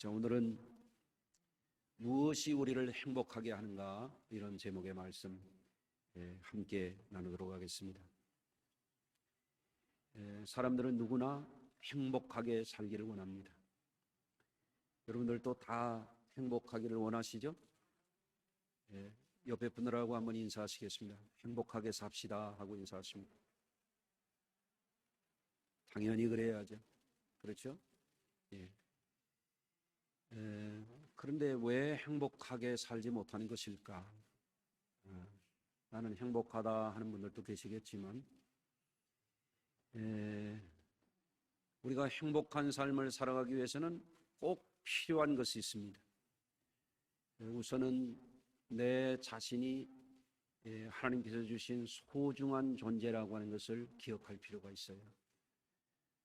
자, 오늘은 무엇이 우리를 행복하게 하는가, 이런 제목의 말씀 함께 나누도록 하겠습니다. 사람들은 누구나 행복하게 살기를 원합니다. 여러분들도 다 행복하기를 원하시죠? 옆에 분들하고 한번 인사하시겠습니다. 행복하게 삽시다 하고 인사하십니다. 당연히 그래야죠. 그렇죠? 예. 그런데 왜 행복하게 살지 못하는 것일까? 나는 행복하다 하는 분들도 계시겠지만, 우리가 행복한 삶을 살아가기 위해서는 꼭 필요한 것이 있습니다. 우선은 내 자신이 하나님께서 주신 소중한 존재라고 하는 것을 기억할 필요가 있어요.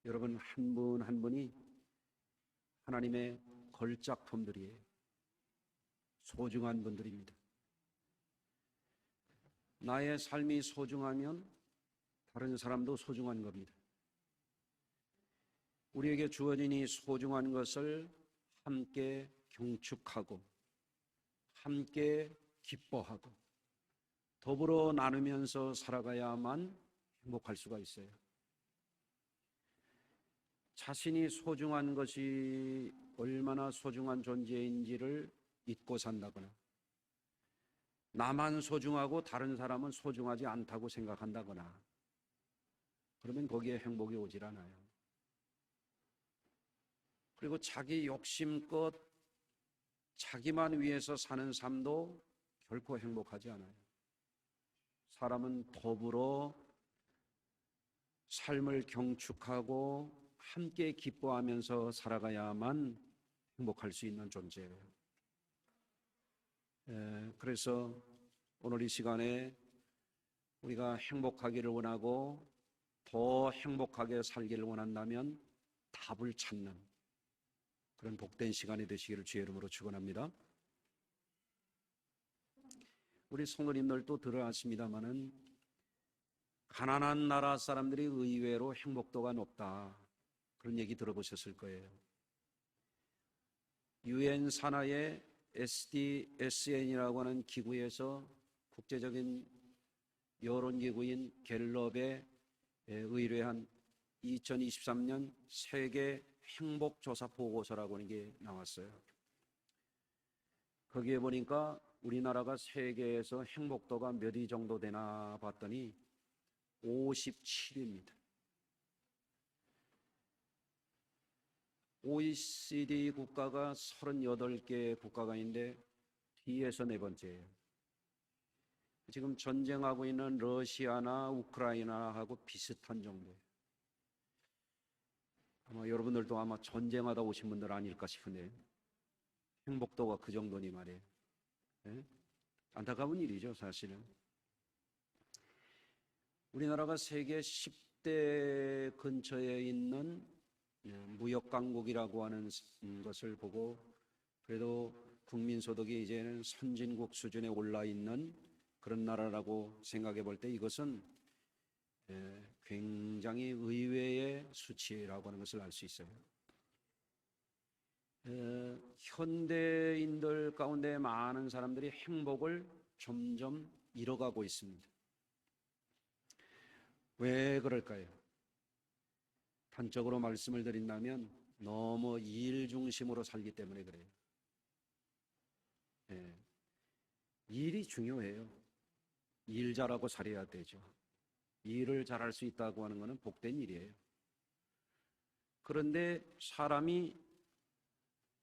여러분 한 분 한 분이 하나님의 걸작품들이에요. 소중한 분들입니다. 나의 삶이 소중하면 다른 사람도 소중한 겁니다. 우리에게 주어진 이 소중한 것을 함께 경축하고 함께 기뻐하고 더불어 나누면서 살아가야만 행복할 수가 있어요. 자신이 소중한 것이 얼마나 소중한 존재인지를 잊고 산다거나, 나만 소중하고 다른 사람은 소중하지 않다고 생각한다거나, 그러면 거기에 행복이 오질 않아요. 그리고 자기 욕심껏 자기만 위해서 사는 삶도 결코 행복하지 않아요. 사람은 더불어 삶을 경축하고 함께 기뻐하면서 살아가야만 행복할 수 있는 존재예요. 그래서 오늘 이 시간에 우리가 행복하기를 원하고 더 행복하게 살기를 원한다면 답을 찾는 그런 복된 시간이 되시기를 주의 이름으로 축원합니다. 우리 성도님들도 들어왔습니다마는 가난한 나라 사람들이 의외로 행복도가 높다, 그런 얘기 들어보셨을 거예요. UN 산하의 SDSN이라고 하는 기구에서 국제적인 여론기구인 갤럽에 의뢰한 2023년 세계 행복조사 보고서라고 하는 게 나왔어요. 거기에 보니까 우리나라가 세계에서 행복도가 몇 위 정도 되나 봤더니 57위입니다. OECD 국가가 38개 국가가 있는데 뒤에서 네 번째예요. 지금 전쟁하고 있는 러시아나 우크라이나하고 비슷한 정도예요. 아마 여러분들도 아마 전쟁하다 오신 분들 아닐까 싶은데 행복도가 그 정도니 말이에요. 안타까운 일이죠, 사실은. 우리나라가 세계 10대 근처에 있는 무역강국이라고 하는 것을 보고, 그래도 국민소득이 이제는 선진국 수준에 올라 있는 그런 나라라고 생각해 볼 때 이것은 굉장히 의외의 수치라고 하는 것을 알 수 있어요. 현대인들 가운데 많은 사람들이 행복을 점점 잃어가고 있습니다. 왜 그럴까요? 단적으로 말씀을 드린다면 너무 일 중심으로 살기 때문에 그래요. 일이 중요해요. 일 잘하고 살아야 되죠. 일을 잘할 수 있다고 하는 것은 복된 일이에요. 그런데 사람이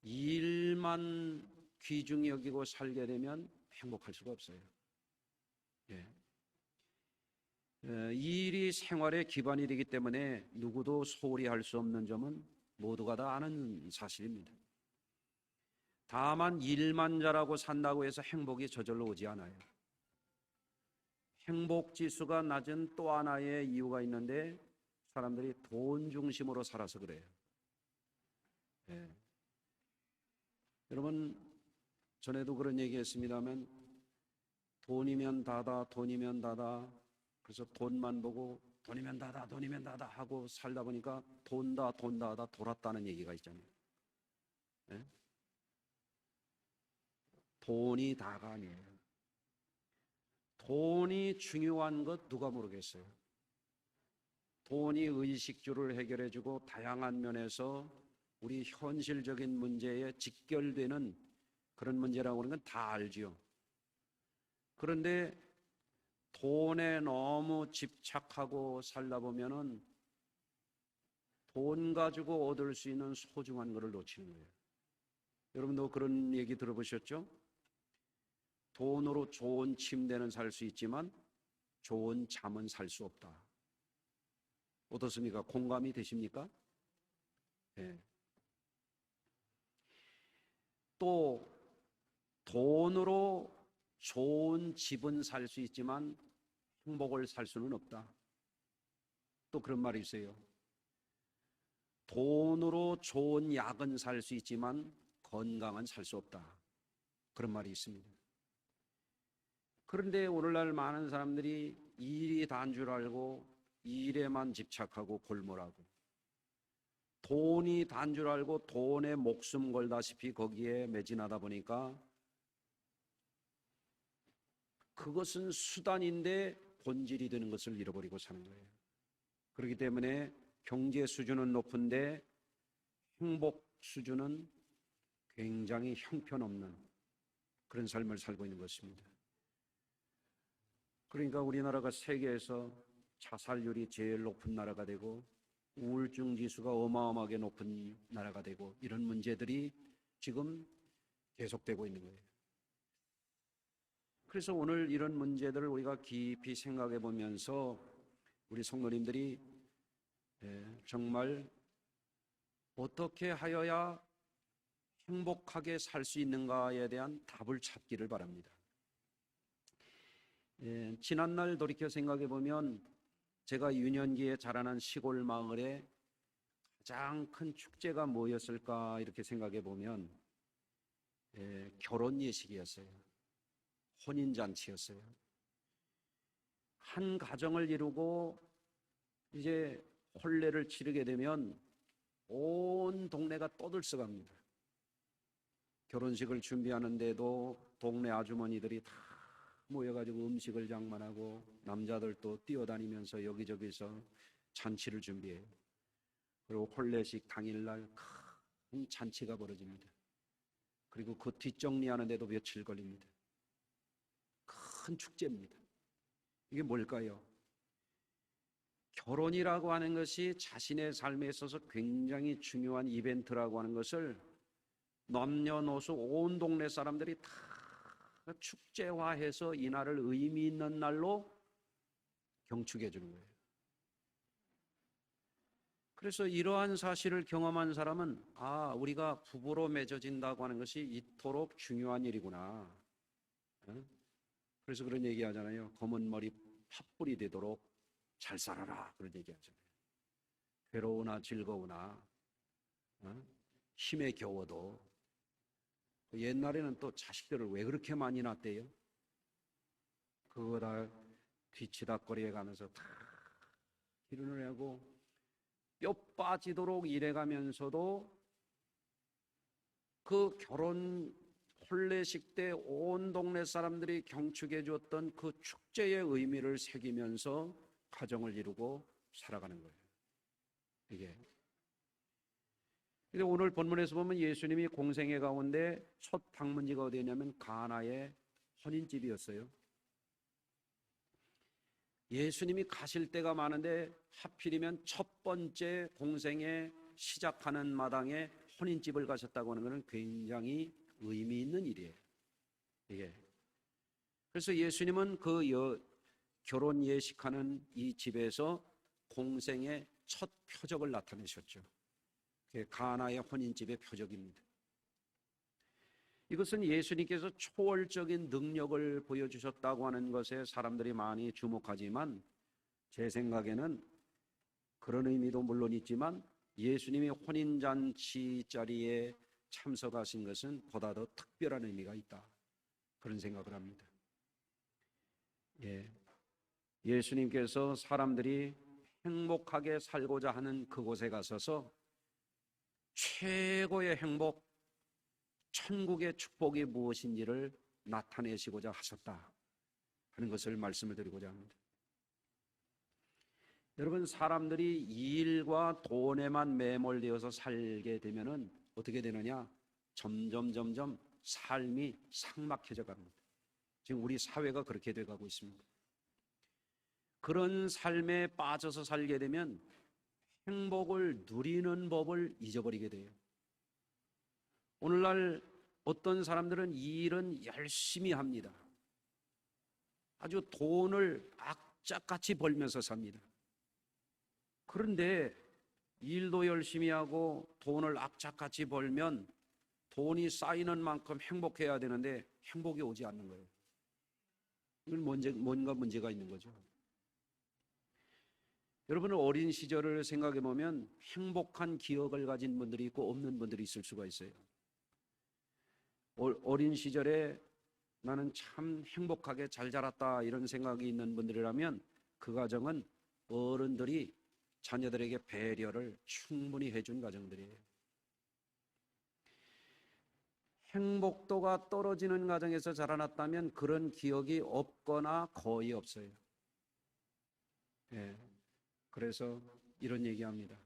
일만 귀중히 여기고 살게 되면 행복할 수가 없어요. 일이 생활의 기반이 되기 때문에 누구도 소홀히 할 수 없는 점은 모두가 다 아는 사실입니다. 다만 일만 잘하고 산다고 해서 행복이 저절로 오지 않아요. 행복 지수가 낮은 또 하나의 이유가 있는데, 사람들이 돈 중심으로 살아서 그래요. 여러분, 전에도 그런 얘기 했습니다만, 돈이면 다다, 돈이면 다다. 그래서 돈만 보고 돈이면 다다, 돈이면 다다 하고 살다 보니까 돈다 하다 돌았다는 얘기가 있잖아요. 예? 돈이 다가 아니에요. 돈이 중요한 것 누가 모르겠어요. 돈이 의식주를 해결해주고 다양한 면에서 우리 현실적인 문제에 직결되는 그런 문제라고 하는 건 다 알지요. 그런데 돈에 너무 집착하고 살다 보면은 돈 가지고 얻을 수 있는 소중한 것을 놓치는 거예요. 여러분도 그런 얘기 들어보셨죠? 돈으로 좋은 침대는 살 수 있지만 좋은 잠은 살 수 없다. 어떻습니까? 공감이 되십니까? 네. 또 돈으로 좋은 집은 살 수 있지만 행복을 살 수는 없다. 또 그런 말이 있어요. 돈으로 좋은 약은 살 수 있지만 건강은 살 수 없다. 그런 말이 있습니다. 그런데 오늘날 많은 사람들이 일이 단 줄 알고 일에만 집착하고 골몰하고 돈이 단 줄 알고 돈에 목숨 걸다시피 거기에 매진하다 보니까 그것은 수단인데 본질이 되는 것을 잃어버리고 사는 거예요. 그렇기 때문에 경제 수준은 높은데 행복 수준은 굉장히 형편없는 그런 삶을 살고 있는 것입니다. 그러니까 우리나라가 세계에서 자살률이 제일 높은 나라가 되고 우울증 지수가 어마어마하게 높은 나라가 되고 이런 문제들이 지금 계속되고 있는 거예요. 그래서 오늘 이런 문제들을 우리가 깊이 생각해 보면서 우리 성도님들이 정말 어떻게 하여야 행복하게 살 수 있는가에 대한 답을 찾기를 바랍니다. 지난날 돌이켜 생각해 보면 제가 유년기에 자라난 시골 마을에 가장 큰 축제가 뭐였을까 이렇게 생각해 보면 결혼 예식이었어요. 혼인잔치였어요. 한 가정을 이루고 이제 혼례를 치르게 되면 온 동네가 떠들썩합니다. 결혼식을 준비하는데도 동네 아주머니들이 다 모여가지고 음식을 장만하고 남자들도 뛰어다니면서 여기저기서 잔치를 준비해요. 그리고 혼례식 당일날 큰 잔치가 벌어집니다. 그리고 그 뒷정리하는데도 며칠 걸립니다. 큰 축제입니다. 이게 뭘까요? 결혼이라고 하는 것이 자신의 삶에 있어서 굉장히 중요한 이벤트라고 하는 것을 남녀노소 온 동네 사람들이 다 축제화해서 이 날을 의미 있는 날로 경축해 주는 거예요. 그래서 이러한 사실을 경험한 사람은 우리가 부부로 맺어진다고 하는 것이 이토록 중요한 일이구나. 그래서 그런 얘기 하잖아요. 검은 머리 팥불이 되도록 잘 살아라. 그런 얘기 하잖아요. 괴로우나 즐거우나 힘에 겨워도 옛날에는 또 자식들을 왜 그렇게 많이 낳았대요? 그거 다 뒤치다거리에 가면서 다 기른을 하고 뼈 빠지도록 일해가면서도 그 결혼 혼례식 때 온 동네 사람들이 경축해 주었던 그 축제의 의미를 새기면서 가정을 이루고 살아가는 거예요. 이게. 근데 오늘 본문에서 보면 예수님이 공생애 가운데 첫 방문지가 어디였냐면 가나의 혼인집이었어요. 예수님이 가실 때가 많은데 하필이면 첫 번째 공생애 시작하는 마당에 혼인집을 가셨다고 하는 것은 굉장히 의미 있는 일이에요. 이게. 그래서 예수님은 그 결혼 예식하는 이 집에서 공생의 첫 표적을 나타내셨죠. 가나의 혼인집의 표적입니다. 이것은 예수님께서 초월적인 능력을 보여주셨다고 하는 것에 사람들이 많이 주목하지만 제 생각에는 그런 의미도 물론 있지만 예수님이 혼인잔치 자리에 참석하신 것은 보다 더 특별한 의미가 있다. 그런 생각을 합니다. 예수님께서 사람들이 행복하게 살고자 하는 그곳에 가셔서 최고의 행복, 천국의 축복이 무엇인지를 나타내시고자 하셨다 하는 것을 말씀을 드리고자 합니다. 여러분, 사람들이 일과 돈에만 매몰되어서 살게 되면은 어떻게 되느냐? 점점 삶이 삭막해져 갑니다. 지금 우리 사회가 그렇게 돼가고 있습니다. 그런 삶에 빠져서 살게 되면 행복을 누리는 법을 잊어버리게 돼요. 오늘날 어떤 사람들은 일은 열심히 합니다. 아주 돈을 악착같이 벌면서 삽니다. 그런데 일도 열심히 하고 돈을 악착같이 벌면 돈이 쌓이는 만큼 행복해야 되는데 행복이 오지 않는 거예요. 이건 뭔가 문제가 있는 거죠. 여러분은 어린 시절을 생각해 보면 행복한 기억을 가진 분들이 있고 없는 분들이 있을 수가 있어요. 어린 시절에 나는 참 행복하게 잘 자랐다 이런 생각이 있는 분들이라면 그 가정은 어른들이 자녀들에게 배려를 충분히 해준 가정들이에요. 행복도가 떨어지는 가정에서 자라났다면 그런 기억이 없거나 거의 없어요. 예. 그래서 이런 얘기합니다.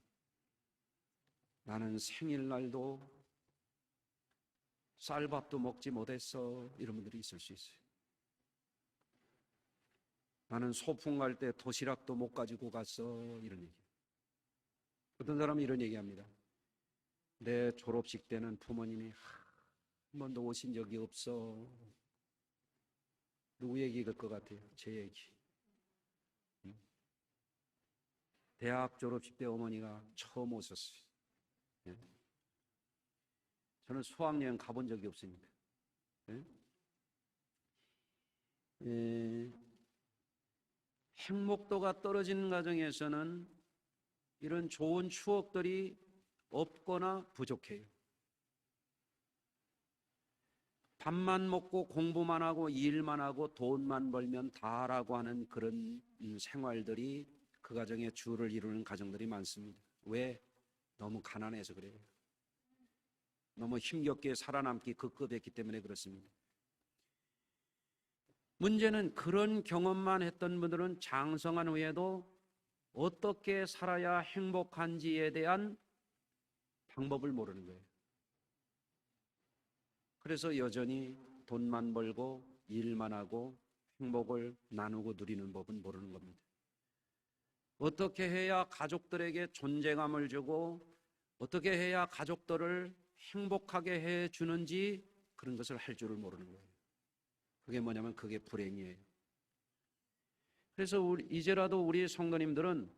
나는 생일날도 쌀밥도 먹지 못했어. 이런 분들이 있을 수 있어요. 나는 소풍 갈 때 도시락도 못 가지고 갔어. 이런 얘기. 어떤 사람은 이런 얘기합니다. 내 졸업식 때는 부모님이 한 번도 오신 적이 없어. 누구 얘기일 것 같아요? 제 얘기. 대학 졸업식 때 어머니가 처음 오셨어요. 저는 수학여행 가본 적이 없습니다. 행복도가 떨어지는 가정에서는 이런 좋은 추억들이 없거나 부족해요. 밥만 먹고 공부만 하고 일만 하고 돈만 벌면 다라고 하는 그런 생활들이 그 가정의 주를 이루는 가정들이 많습니다. 왜? 너무 가난해서 그래요. 너무 힘겹게 살아남기 급급했기 때문에 그렇습니다. 문제는 그런 경험만 했던 분들은 장성한 후에도 어떻게 살아야 행복한지에 대한 방법을 모르는 거예요. 그래서 여전히 돈만 벌고 일만 하고 행복을 나누고 누리는 법은 모르는 겁니다. 어떻게 해야 가족들에게 존재감을 주고 어떻게 해야 가족들을 행복하게 해주는지 그런 것을 할 줄을 모르는 거예요. 그게 뭐냐면 그게 불행이에요. 그래서 이제라도 우리 성도님들은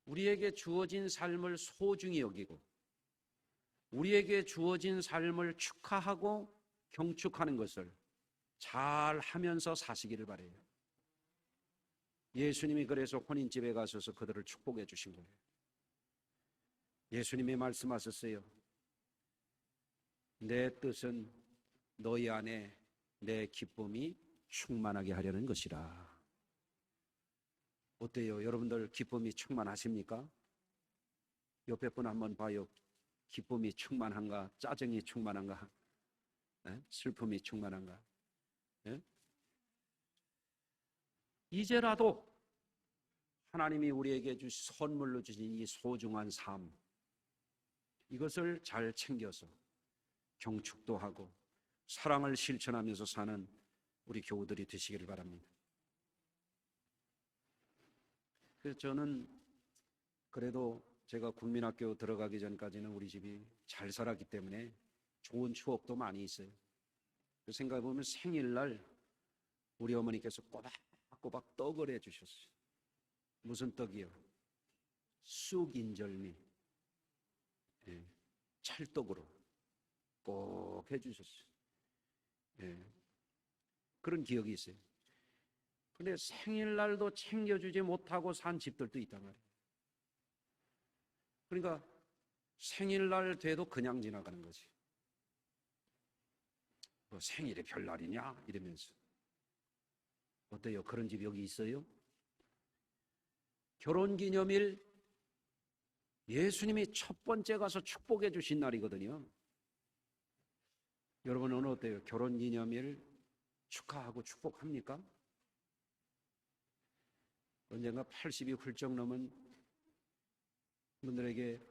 우리에게 주어진 삶을 소중히 여기고 우리에게 주어진 삶을 축하하고 경축하는 것을 잘 하면서 사시기를 바라요. 예수님이 그래서 혼인집에 가셔서 그들을 축복해 주신 거예요. 예수님이 말씀하셨어요. 내 뜻은 너희 안에 내 기쁨이 충만하게 하려는 것이라. 어때요? 여러분들 기쁨이 충만하십니까? 옆에 분 한번 봐요. 기쁨이 충만한가? 짜증이 충만한가? 슬픔이 충만한가? 이제라도 하나님이 우리에게 선물로 주신 이 소중한 삶, 이것을 잘 챙겨서 경축도 하고 사랑을 실천하면서 사는 우리 교우들이 되시기를 바랍니다. 그래서 저는 그래도 제가 국민학교 들어가기 전까지는 우리 집이 잘 살았기 때문에 좋은 추억도 많이 있어요. 생각해보면 생일날 우리 어머니께서 꼬박꼬박 떡을 해주셨어요. 무슨 떡이요? 쑥인절미, 찰떡으로 꼭 해주셨어요. 그런 기억이 있어요. 근데 생일날도 챙겨주지 못하고 산 집들도 있단 말이에요. 그러니까 생일날 돼도 그냥 지나가는 거지. 뭐 생일이 별날이냐 이러면서. 어때요? 그런 집 여기 있어요? 결혼기념일 예수님이 첫 번째 가서 축복해 주신 날이거든요. 여러분은 어때요? 결혼기념일 축하하고 축복합니까? 언젠가 80이 훌쩍 넘은 분들에게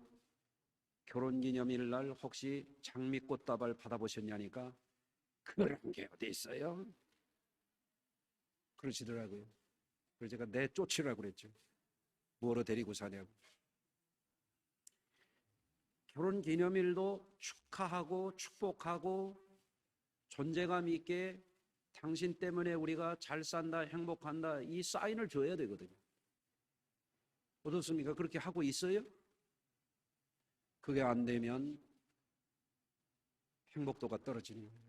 결혼기념일 날 혹시 장미꽃다발 받아보셨냐니까 그런 게 어디 있어요? 그러시더라고요. 그래서 제가 내쫓으라고 그랬죠. 뭐로 데리고 사냐고. 결혼기념일도 축하하고 축복하고 존재감 있게 당신 때문에 우리가 잘 산다, 행복한다, 이 사인을 줘야 되거든요. 어떻습니까? 그렇게 하고 있어요? 그게 안 되면 행복도가 떨어지는 거예요.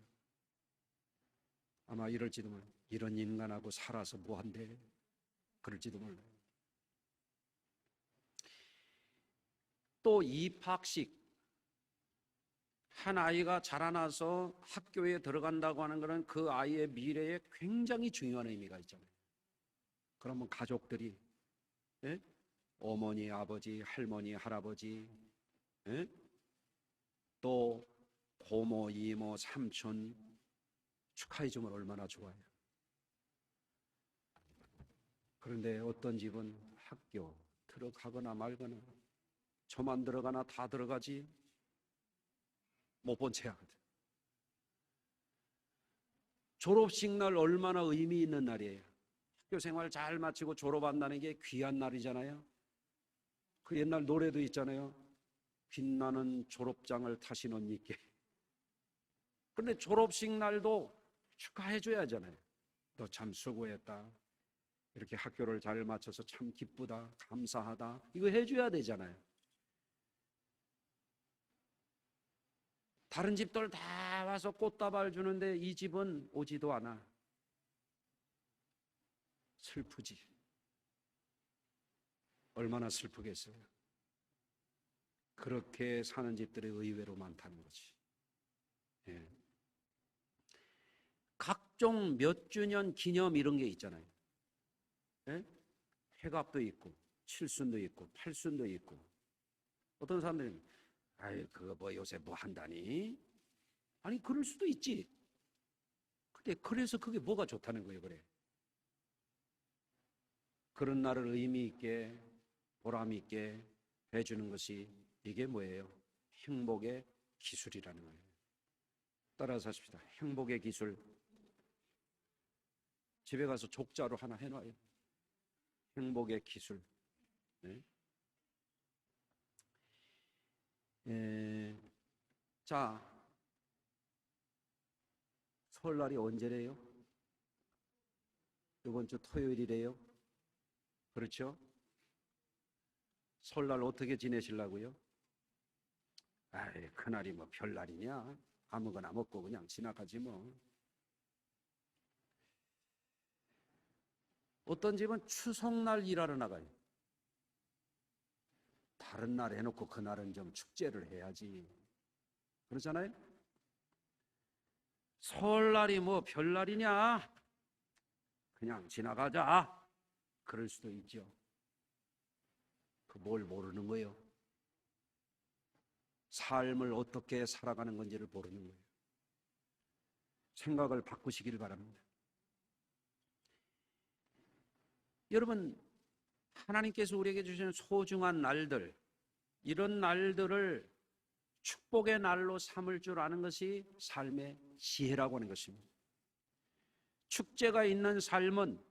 아마 이럴지도 몰라요. 이런 인간하고 살아서 뭐한데? 그럴지도 몰라요. 또 입학식. 한 아이가 자라나서 학교에 들어간다고 하는 것은 그 아이의 미래에 굉장히 중요한 의미가 있잖아요. 그러면 가족들이, 예? 어머니, 아버지, 할머니, 할아버지, 예? 또 고모, 이모, 삼촌 축하해 주면 얼마나 좋아요. 그런데 어떤 집은 학교 들어가거나 말거나 저만 들어가나 다 들어가지 못 본 채 하거든. 졸업식 날 얼마나 의미 있는 날이에요. 학교 생활 잘 마치고 졸업한다는 게 귀한 날이잖아요. 그 옛날 노래도 있잖아요. 빛나는 졸업장을 타신 언니께. 그런데 졸업식 날도 축하해 줘야 하잖아요. 너 참 수고했다. 이렇게 학교를 잘 마쳐서 참 기쁘다. 감사하다. 이거 해줘야 되잖아요. 다른 집들 다 와서 꽃다발 주는데 이 집은 오지도 않아. 슬프지. 얼마나 슬프겠어요. 그렇게 사는 집들이 의외로 많다는 거지. 예. 각종 몇 주년 기념 이런 게 있잖아요. 예? 회갑도 있고 칠순도 있고 팔순도 있고. 어떤 사람들은 아이 그거 뭐 요새 뭐 한다니? 아니 그럴 수도 있지. 근데 그래서 그게 뭐가 좋다는 거예요. 그래. 그런 날을 의미 있게 보람 있게 해주는 것이 이게 뭐예요? 행복의 기술이라는 거예요. 따라서 하십시다. 행복의 기술. 집에 가서 족자로 하나 해놔요. 행복의 기술. 네. 자, 설날이 언제래요? 이번 주 토요일이래요. 그렇죠? 설날 어떻게 지내시려고요? 아이, 그날이 뭐 별날이냐? 아무거나 먹고 그냥 지나가지 뭐. 어떤 집은 추석날 일하러 나가요. 다른 날 해놓고 그날은 좀 축제를 해야지. 그러잖아요? 설날이 뭐 별날이냐? 그냥 지나가자. 그럴 수도 있죠. 그 뭘 모르는 거예요? 삶을 어떻게 살아가는 건지를 모르는 거예요. 생각을 바꾸시길 바랍니다. 여러분, 하나님께서 우리에게 주시는 소중한 날들, 이런 날들을 축복의 날로 삼을 줄 아는 것이 삶의 지혜라고 하는 것입니다. 축제가 있는 삶은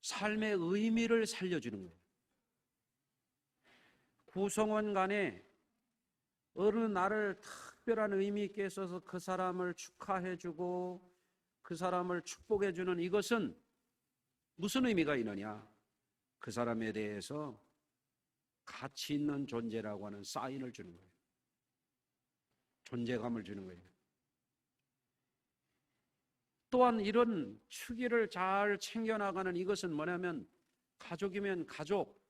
삶의 의미를 살려주는 거예요. 구성원 간에 어느 날을 특별한 의미 있게 써서 그 사람을 축하해주고 그 사람을 축복해주는 이것은 무슨 의미가 있느냐? 그 사람에 대해서 가치 있는 존재라고 하는 사인을 주는 거예요. 존재감을 주는 거예요. 또한 이런 축일을 잘 챙겨나가는 이것은 뭐냐면 가족이면 가족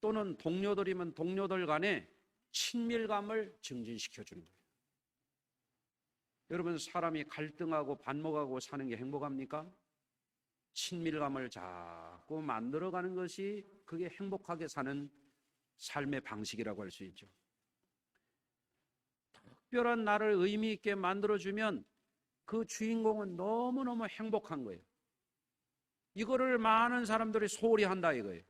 또는 동료들이면 동료들 간에 친밀감을 증진시켜 주는 거예요. 여러분, 사람이 갈등하고 반목하고 사는 게 행복합니까? 친밀감을 자꾸 만들어가는 것이 그게 행복하게 사는 삶의 방식이라고 할 수 있죠. 특별한 날을 의미 있게 만들어주면 그 주인공은 너무너무 행복한 거예요. 이거를 많은 사람들이 소홀히 한다 이거예요.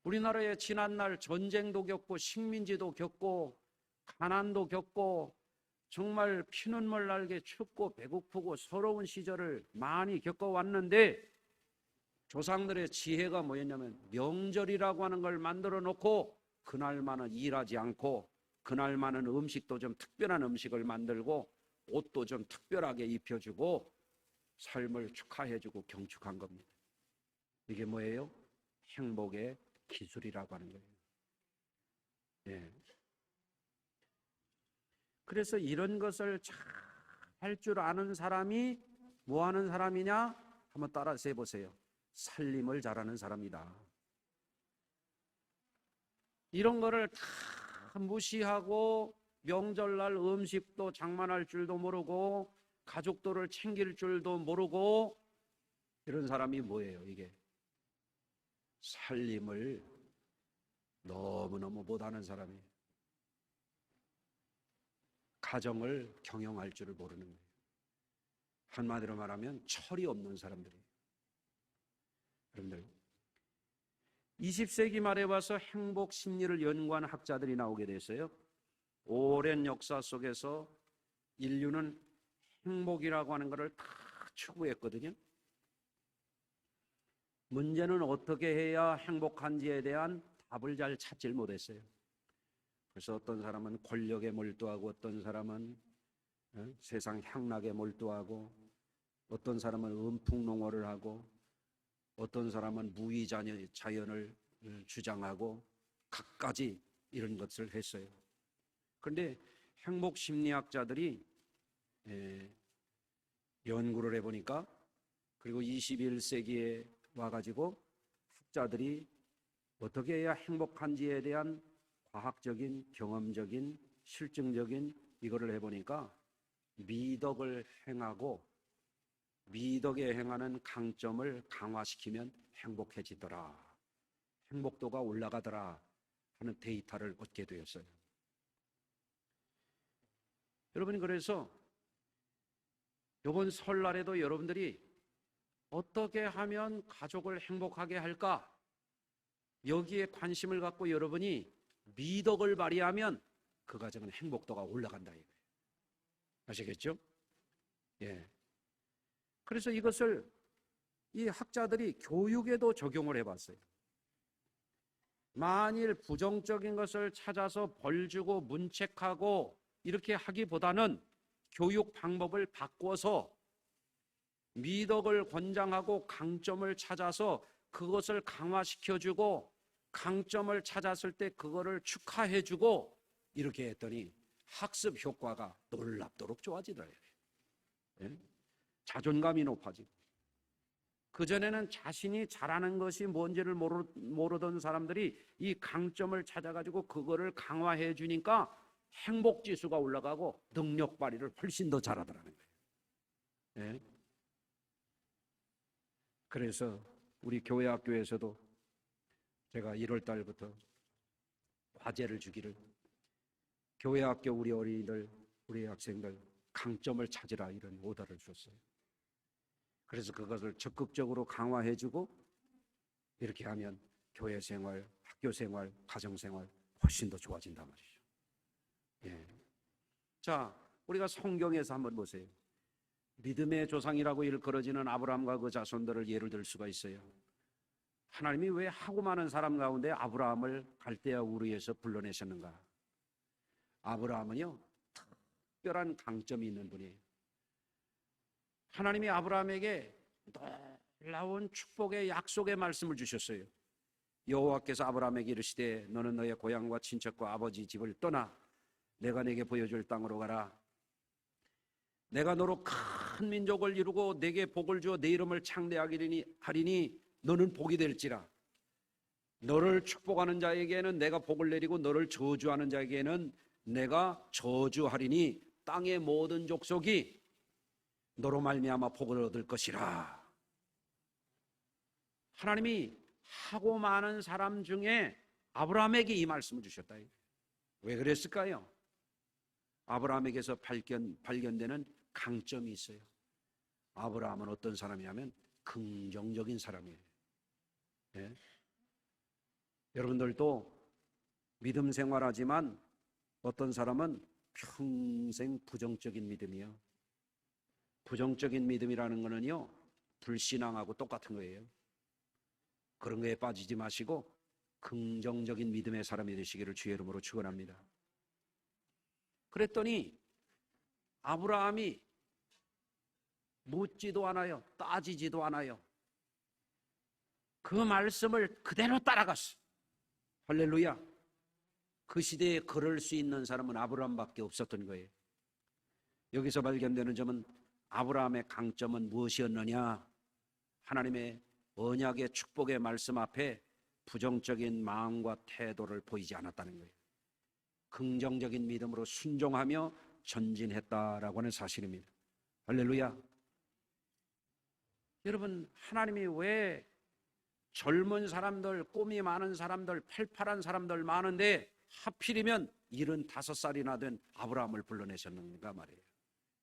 우리나라에 지난날 전쟁도 겪고 식민지도 겪고 가난도 겪고 정말 피눈물 날게 춥고 배고프고 서러운 시절을 많이 겪어왔는데 조상들의 지혜가 뭐였냐면 명절이라고 하는 걸 만들어 놓고 그날만은 일하지 않고 그날만은 음식도 좀 특별한 음식을 만들고 옷도 좀 특별하게 입혀주고 삶을 축하해주고 경축한 겁니다. 이게 뭐예요? 행복의 기술이라고 하는 거예요. 예. 그래서 이런 것을 잘 할 줄 아는 사람이 뭐 하는 사람이냐? 한번 따라서 해보세요. 살림을 잘하는 사람이다. 이런 거를 다 무시하고 명절날 음식도 장만할 줄도 모르고 가족들을 챙길 줄도 모르고 이런 사람이 뭐예요? 이게 살림을 너무너무 못하는 사람이에요. 가정을 경영할 줄을 모르는 거예요. 한마디로 말하면 철이 없는 사람들이에요. 여러분들 20세기 말에 와서 행복 심리를 연구한 학자들이 나오게 됐어요. 오랜 역사 속에서 인류는 행복이라고 하는 것을 다 추구했거든요. 문제는 어떻게 해야 행복한지에 대한 답을 잘 찾질 못했어요. 그래서 어떤 사람은 권력에 몰두하고 어떤 사람은 세상 향락에 몰두하고 어떤 사람은 음풍농어를 하고 어떤 사람은 무의자연을 주장하고 각가지 이런 것을 했어요. 그런데 행복심리학자들이 연구를 해보니까 그리고 21세기에 와가지고 학자들이 어떻게 해야 행복한지에 대한 과학적인, 경험적인, 실증적인 이거를 해보니까 미덕을 행하고 미덕에 행하는 강점을 강화시키면 행복해지더라. 행복도가 올라가더라 하는 데이터를 얻게 되었어요. 여러분이 그래서 이번 설날에도 여러분들이 어떻게 하면 가족을 행복하게 할까? 여기에 관심을 갖고 여러분이 미덕을 발휘하면 그 가정은 행복도가 올라간다 이거예요. 아시겠죠? 예. 그래서 이것을 이 학자들이 교육에도 적용을 해봤어요. 만일 부정적인 것을 찾아서 벌 주고 문책하고 이렇게 하기보다는 교육 방법을 바꿔서 미덕을 권장하고 강점을 찾아서 그것을 강화시켜주고 강점을 찾았을 때 그거를 축하해주고 이렇게 했더니 학습 효과가 놀랍도록 좋아지더래요. 예? 자존감이 높아지고 그전에는 자신이 잘하는 것이 뭔지를 모르던 사람들이 이 강점을 찾아가지고 그거를 강화해 주니까 행복지수가 올라가고 능력 발휘를 훨씬 더 잘하더라는 거예요. 예? 그래서 우리 교회 학교에서도 제가 1월 달부터 과제를 주기를 교회 학교 우리 어린이들, 우리 학생들 강점을 찾으라 이런 오더를 줬어요. 그래서 그것을 적극적으로 강화해주고 이렇게 하면 교회 생활, 학교 생활, 가정 생활 훨씬 더 좋아진단 말이죠. 예. 자, 우리가 성경에서 한번 보세요. 믿음의 조상이라고 일컬어지는 아브라함과 그 자손들을 예를 들 수가 있어요. 하나님이 왜 하고 많은 사람 가운데 아브라함을 갈대아 우르에서 불러내셨는가? 아브라함은요, 특별한 강점이 있는 분이에요. 하나님이 아브라함에게 놀라운 축복의 약속의 말씀을 주셨어요. 여호와께서 아브라함에게 이르시되 너는 너의 고향과 친척과 아버지 집을 떠나 내가 내게 보여줄 땅으로 가라. 내가 너로 큰 민족을 이루고 내게 복을 주어 내 이름을 창대하리니 너는 복이 될지라. 너를 축복하는 자에게는 내가 복을 내리고 너를 저주하는 자에게는 내가 저주하리니 땅의 모든 족속이 너로 말미암아 복을 얻을 것이라. 하나님이 하고 많은 사람 중에 아브라함에게 이 말씀을 주셨다. 왜 그랬을까요? 아브라함에게서 발견되는 강점이 있어요. 아브라함은 어떤 사람이냐면 긍정적인 사람이에요. 예? 여러분들도 믿음 생활하지만 어떤 사람은 평생 부정적인 믿음이요. 부정적인 믿음이라는 거는요, 불신앙하고 똑같은 거예요. 그런 거에 빠지지 마시고 긍정적인 믿음의 사람이 되시기를 주의 이름으로 축원합니다. 그랬더니 아브라함이 묻지도 않아요. 따지지도 않아요. 그 말씀을 그대로 따라갔어. 할렐루야. 그 시대에 그럴 수 있는 사람은 아브라함밖에 없었던 거예요. 여기서 발견되는 점은 아브라함의 강점은 무엇이었느냐? 하나님의 언약의 축복의 말씀 앞에 부정적인 마음과 태도를 보이지 않았다는 거예요. 긍정적인 믿음으로 순종하며 전진했다라고 하는 사실입니다. 할렐루야. 여러분, 하나님이 왜 젊은 사람들, 꿈이 많은 사람들, 팔팔한 사람들 많은데 하필이면 75살이나 된 아브라함을 불러내셨는가 말이에요.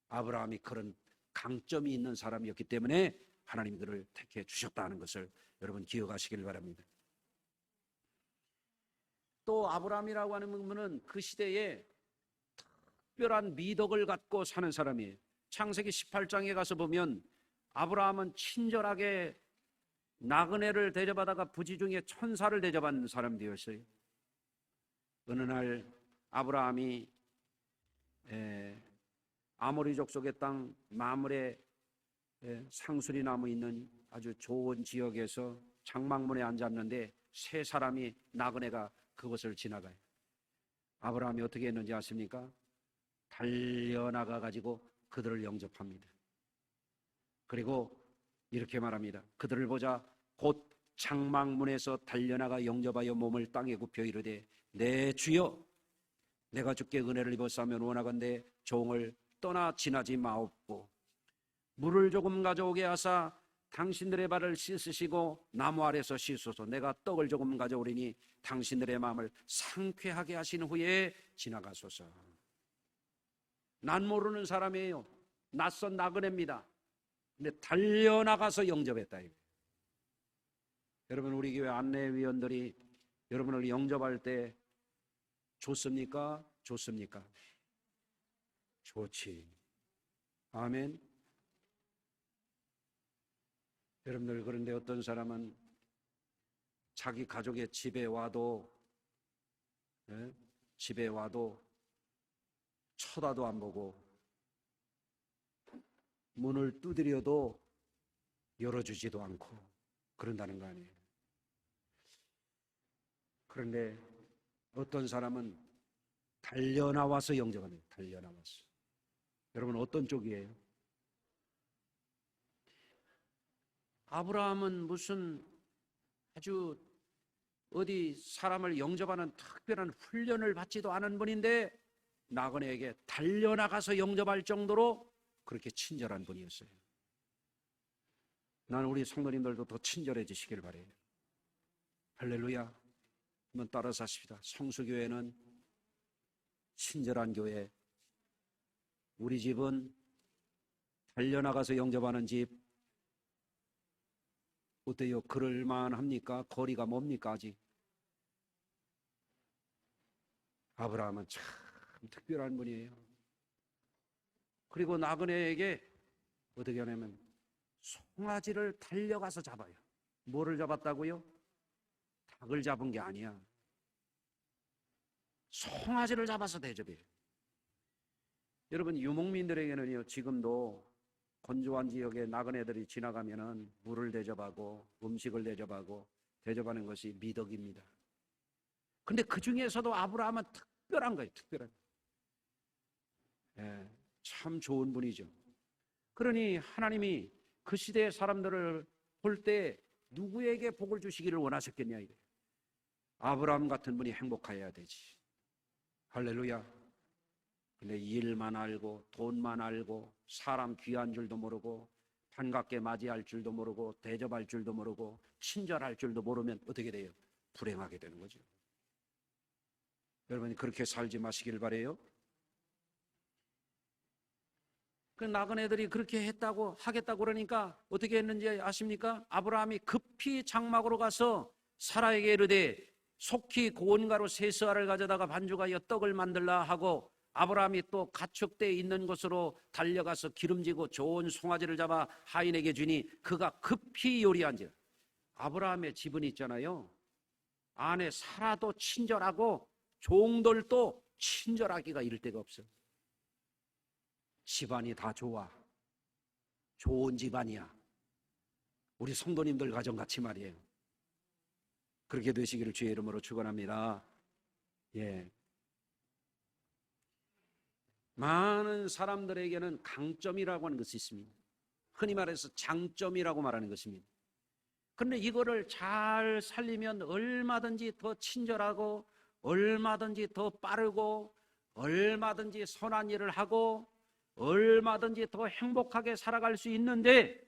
아브라함이 그런 강점이 있는 사람이었기 때문에 하나님이 그를 택해 주셨다는 것을 여러분 기억하시길 바랍니다. 또 아브라함이라고 하는 분은 그 시대에 특별한 미덕을 갖고 사는 사람이에요. 창세기 18장에 가서 보면 아브라함은 친절하게 나그네를 대접하다가 부지 중에 천사를 대접한 사람 되었어요. 어느 날 아브라함이 아모리 족속의 땅 마므레 상수리 나무 있는 아주 좋은 지역에서 장막문에 앉았는데 세 사람이 나그네가 그곳을 지나가요. 아브라함이 어떻게 했는지 아십니까? 달려나가 가지고 그들을 영접합니다. 그리고 이렇게 말합니다. 그들을 보자 곧 장막문에서 달려나가 영접하여 몸을 땅에 굽혀 이르되 내 주여 내가 주께 은혜를 입었사면 원하건대 종을 떠나 지나지 마옵고 물을 조금 가져오게 하사 당신들의 발을 씻으시고 나무 아래서 씻소서. 내가 떡을 조금 가져오리니 당신들의 마음을 상쾌하게 하신 후에 지나가소서. 난 모르는 사람이에요. 낯선 나그네입니다. 근데 달려나가서 영접했다. 여러분, 우리 교회 안내위원들이 여러분을 영접할 때 좋습니까? 좋습니까? 좋지. 아멘. 여러분들, 그런데 어떤 사람은 자기 가족의 집에 와도 쳐다도 안 보고 문을 두드려도 열어주지도 않고 그런다는 거 아니에요. 그런데 어떤 사람은 달려나와서 영접합니다. 달려나와서. 여러분, 어떤 쪽이에요? 아브라함은 무슨 아주 어디 사람을 영접하는 특별한 훈련을 받지도 않은 분인데 나그네에게 달려나가서 영접할 정도로 그렇게 친절한 분이었어요. 나는 우리 성도님들도 더 친절해지시길 바래요. 할렐루야. 한번 따라서 하십시다. 성수교회는 친절한 교회. 우리 집은 달려나가서 영접하는 집. 어때요? 그럴만합니까? 거리가 뭡니까? 아직? 아브라함은 참 특별한 분이에요. 그리고 나그네에게 어떻게 하냐면 송아지를 달려가서 잡아요. 뭐를 잡았다고요? 닭을 잡은 게 아니야. 송아지를 잡아서 대접해요. 여러분, 유목민들에게는요, 지금도 건조한 지역에 나그네들이 지나가면은 물을 대접하고 음식을 대접하는 것이 미덕입니다. 근데 그 중에서도 아브라함은 특별한 거예요. 특별한. 예, 참 좋은 분이죠. 그러니 하나님이 그 시대의 사람들을 볼 때 누구에게 복을 주시기를 원하셨겠냐 이래. 아브라함 같은 분이 행복해야 되지. 할렐루야. 근데 일만 알고 돈만 알고 사람 귀한 줄도 모르고 반갑게 맞이할 줄도 모르고 대접할 줄도 모르고 친절할 줄도 모르면 어떻게 돼요? 불행하게 되는 거죠. 여러분이 그렇게 살지 마시길 바래요. 그 나그네들이 그렇게 했다고 하겠다고 그러니까 어떻게 했는지 아십니까? 아브라함이 급히 장막으로 가서 사라에게 이르되 속히 고운 가루 세 스아를 가져다가 반죽하여 떡을 만들라 하고 아브라함이 또 가축대에 있는 곳으로 달려가서 기름지고 좋은 송아지를 잡아 하인에게 주니 그가 급히 요리한지라. 아브라함의 집은 있잖아요, 안에 사라도 친절하고 종들도 친절하기가 이를 데가 없어. 집안이 다 좋아. 좋은 집안이야. 우리 성도님들 가정같이 말이에요. 그렇게 되시기를 주의 이름으로 축원합니다. 예. 많은 사람들에게는 강점이라고 하는 것이 있습니다. 흔히 말해서 장점이라고 말하는 것입니다. 그런데 이거를 잘 살리면 얼마든지 더 친절하고 얼마든지 더 빠르고 얼마든지 선한 일을 하고 얼마든지 더 행복하게 살아갈 수 있는데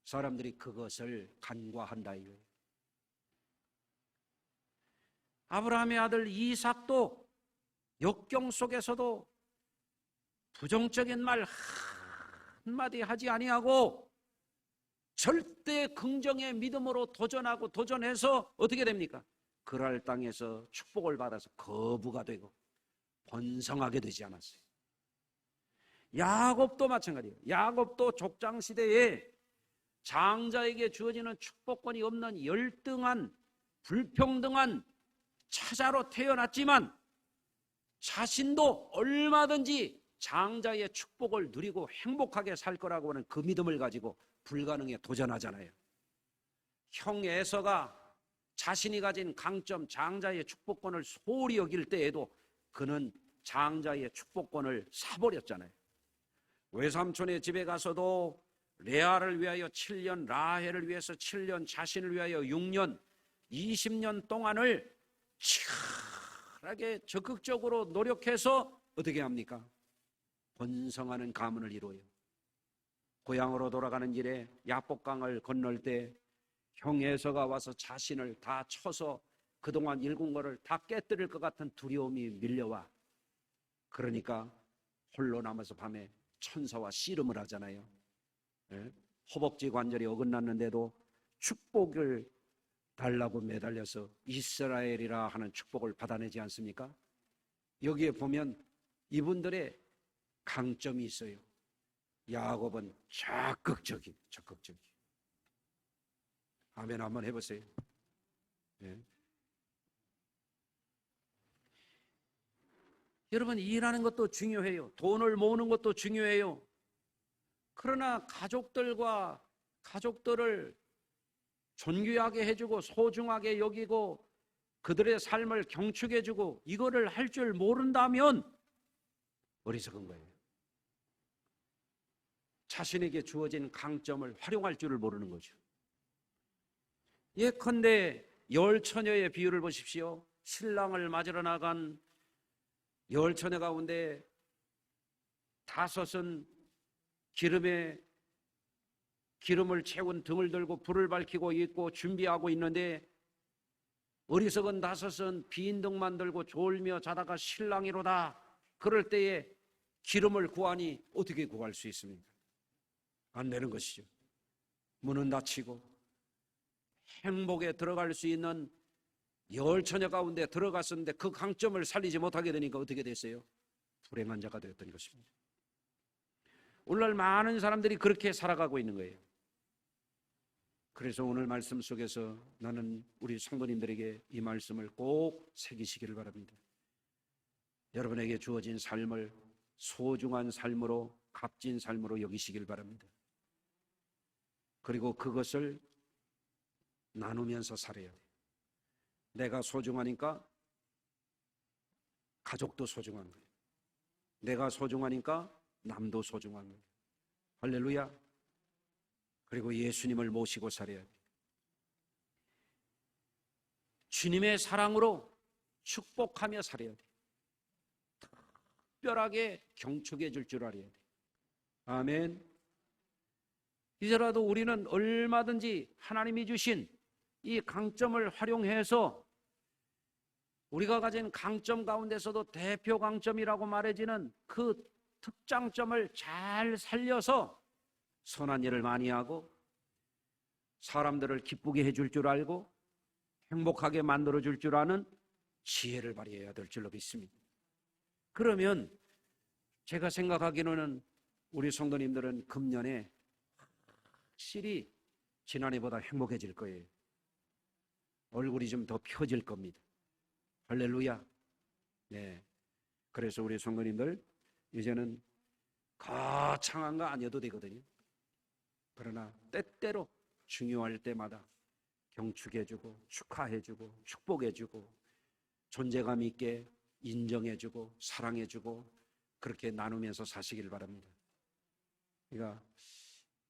사람들이 그것을 간과한다 이거예요. 아브라함의 아들 이삭도 역경 속에서도 부정적인 말 한마디 하지 아니하고 절대 긍정의 믿음으로 도전하고 도전해서 어떻게 됩니까? 그랄 땅에서 축복을 받아서 거부가 되고 번성하게 되지 않았어요. 야곱도 마찬가지예요. 야곱도 족장시대에 장자에게 주어지는 축복권이 없는 열등한 불평등한 차자로 태어났지만 자신도 얼마든지 장자의 축복을 누리고 행복하게 살 거라고 하는 그 믿음을 가지고 불가능에 도전하잖아요. 형 에서가 자신이 가진 강점 장자의 축복권을 소홀히 여길 때에도 그는 장자의 축복권을 사버렸잖아요. 외삼촌의 집에 가서도 레아를 위하여 7년, 라헬을 위해서 7년, 자신을 위하여 6년, 20년 동안을 치열하게 적극적으로 노력해서 어떻게 합니까? 번성하는 가문을 이루어요. 고향으로 돌아가는 길에 야복강을 건널 때 형 에서가 와서 자신을 다 쳐서 그동안 일군 거를 다 깨뜨릴 것 같은 두려움이 밀려와. 그러니까 홀로 남아서 밤에 천사와 씨름을 하잖아요. 예? 허벅지 관절이 어긋났는데도 축복을 달라고 매달려서 이스라엘이라 하는 축복을 받아내지 않습니까? 여기에 보면 이분들의 강점이 있어요. 야곱은 적극적이. 아멘 한번 해보세요. 예. 여러분, 일하는 것도 중요해요. 돈을 모으는 것도 중요해요. 그러나 가족들을 존귀하게 해주고 소중하게 여기고 그들의 삶을 경축해주고 이거를 할 줄 모른다면 어리석은 거예요. 자신에게 주어진 강점을 활용할 줄을 모르는 거죠. 예컨대 열 처녀의 비유를 보십시오. 신랑을 맞으러 나간 열 처녀 가운데 5은 기름을 채운 등을 들고 불을 밝히고 있고 준비하고 있는데 어리석은 5은 빈 등만 들고 졸며 자다가 신랑이로다. 그럴 때에 기름을 구하니 어떻게 구할 수 있습니까? 안 되는 것이죠. 문은 닫히고 행복에 들어갈 수 있는 열 처녀 가운데 들어갔었는데 그 강점을 살리지 못하게 되니까 어떻게 됐어요? 불행한 자가 되었던 것입니다. 오늘날 많은 사람들이 그렇게 살아가고 있는 거예요. 그래서 오늘 말씀 속에서 나는 우리 성도님들에게 이 말씀을 꼭 새기시기를 바랍니다. 여러분에게 주어진 삶을 소중한 삶으로 값진 삶으로 여기시길 바랍니다. 그리고 그것을 나누면서 살아야 돼요. 내가 소중하니까 가족도 소중한 거예요. 내가 소중하니까 남도 소중한 거예요. 할렐루야. 그리고 예수님을 모시고 살아야 돼요. 주님의 사랑으로 축복하며 살아야 돼요. 특별하게 경축해 줄 줄 알아야 돼요. 아멘. 이제라도 우리는 얼마든지 하나님이 주신 이 강점을 활용해서 우리가 가진 강점 가운데서도 대표 강점이라고 말해지는 그 특장점을 잘 살려서 선한 일을 많이 하고 사람들을 기쁘게 해줄 줄 알고 행복하게 만들어줄 줄 아는 지혜를 발휘해야 될 줄로 믿습니다. 그러면 제가 생각하기로는 우리 성도님들은 금년에 확실히 지난해보다 행복해질 거예요. 얼굴이 좀 더 펴질 겁니다. 할렐루야. 네. 그래서 우리 성도님들 이제는 거창한 거 아니어도 되거든요. 그러나 때때로 중요할 때마다 경축해주고 축하해주고 축복해주고 존재감 있게 인정해주고 사랑해주고 그렇게 나누면서 사시길 바랍니다. 그러니까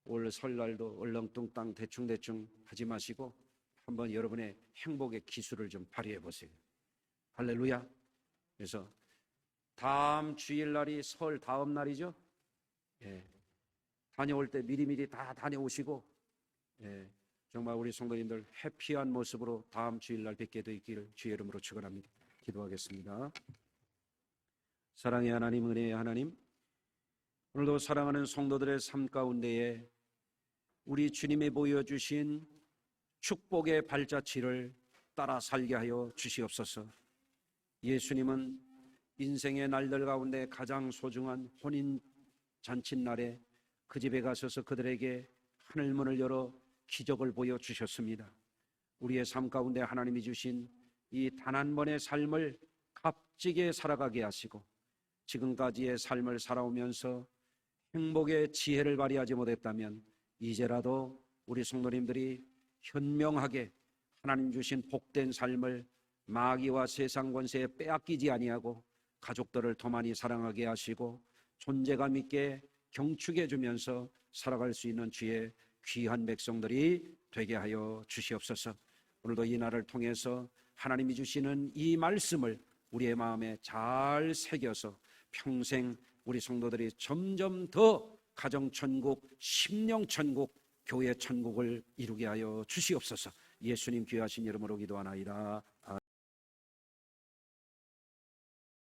올 설날도 얼렁뚱땅 대충대충 하지 마시고 한번 여러분의 행복의 기술을 좀 발휘해 보세요. 할렐루야. 그래서 다음 주일날이 설 다음 날이죠. 예. 다녀올 때 미리미리 다 다녀오시고 예. 정말 우리 성도님들 해피한 모습으로 다음 주일날 뵙게 되기를 주의 이름으로 축원합니다. 기도하겠습니다. 사랑의 하나님, 은혜의 하나님, 오늘도 사랑하는 성도들의 삶 가운데에 우리 주님이 보여주신 축복의 발자취를 따라 살게 하여 주시옵소서. 예수님은 인생의 날들 가운데 가장 소중한 혼인 잔칫날에 그 집에 가셔서 그들에게 하늘문을 열어 기적을 보여주셨습니다. 우리의 삶 가운데 하나님이 주신 이 단 한 번의 삶을 값지게 살아가게 하시고 지금까지의 삶을 살아오면서 행복의 지혜를 발휘하지 못했다면 이제라도 우리 성도님들이 현명하게 하나님 주신 복된 삶을 마귀와 세상 권세에 빼앗기지 아니하고 가족들을 더 많이 사랑하게 하시고 존재감 있게 경축해 주면서 살아갈 수 있는 주의 귀한 백성들이 되게 하여 주시옵소서. 오늘도 이 날을 통해서 하나님이 주시는 이 말씀을 우리의 마음에 잘 새겨서 평생 우리 성도들이 점점 더 가정천국, 심령천국, 교회천국을 이루게 하여 주시옵소서. 예수님 귀하신 이름으로 기도하나이다.